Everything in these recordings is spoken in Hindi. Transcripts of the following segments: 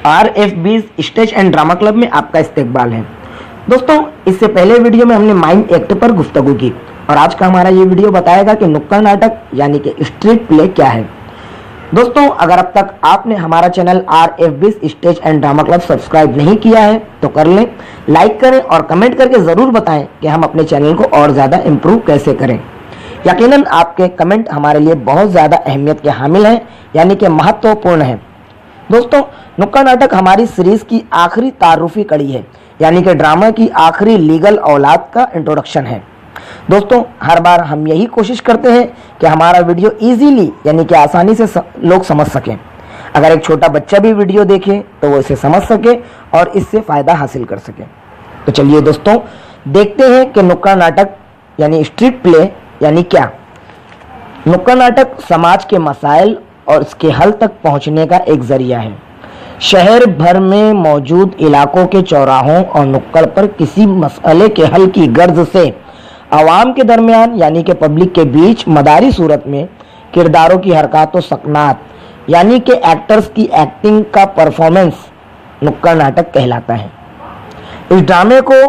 RF20 stage and drama club में आपका इस्तकबाल है। दोस्तों, इससे पहले वीडियो में हमने माइम एक्ट पर गुफ्तगू की और आज का हमारा ये वीडियो बताएगा कि नुक्कड़ नाटक यानी कि स्ट्रीट प्ले क्या है। दोस्तों, अगर अब तक आपने हमारा channel RF20 stage and drama club subscribe नहीं किया है तो कर लें, लाइक करें और कमेंट करके ज़रूर बताएं कि हम अपने चैनल को और ज़्यादा इम्प्रूव कैसे करें। यकीनन आपके कमेंट हमारे लिए बहुत ज़्यादा अहमियत के हामिल हैं, यानी कि महत्वपूर्ण है। दोस्तों, नुक्कड़ नाटक हमारी सीरीज की आखिरी तारुफी कड़ी है, यानी कि ड्रामा की आखिरी लीगल औलाद का इंट्रोडक्शन है। दोस्तों, हर बार हम यही कोशिश करते हैं कि हमारा वीडियो इजीली यानी कि आसानी से लोग समझ सकें। अगर एक छोटा बच्चा भी वीडियो देखे तो वो इसे समझ सके और इससे फ़ायदा हासिल कर सके। तो चलिए दोस्तों, देखते हैं कि नुक्कड़ नाटक यानी स्ट्रीट प्ले यानी क्या। नुक्कड़ नाटक समाज के मसाइल और इसके हल तक पहुंचने का एक जरिया है। शहर भर में मौजूद इलाकों के चौराहों और नुक्कड़ पर किसी मसले के हल की गर्ज से आवाम के दरमियान यानी कि पब्लिक के बीच मदारी सूरत में किरदारों की हरकत और सकनात यानी कि एक्टर्स की एक्टिंग का परफॉर्मेंस नुक्कड़ नाटक कहलाता है। इस ड्रामे को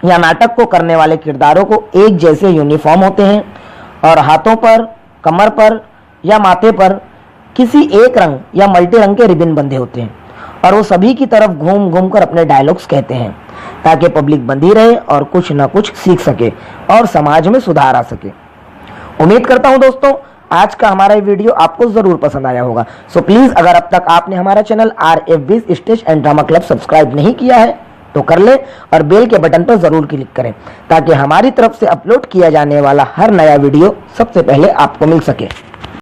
या नाटक को करने वाले किरदारों को एक जैसे यूनिफॉर्म होते हैं और हाथों पर, कमर पर या माथे पर किसी एक रंग या मल्टी रंग के रिबन बंधे होते हैं और वो सभी की तरफ घूम घूम कर अपने डायलॉग्स कहते हैं ताकि पब्लिक बंधी रहे और कुछ ना कुछ सीख सके और समाज में सुधार आ सके। उम्मीद करता हूं दोस्तों, आज का हमारा वीडियो आपको जरूर पसंद आया होगा। सो प्लीज, अगर अब तक आपने हमारा channel RF20 stage and drama club subscribe नहीं किया है तो कर लें और बेल के बटन पर जरूर क्लिक करें ताकि हमारी तरफ से अपलोड किया जाने वाला हर नया वीडियो सबसे पहले आपको मिल सके।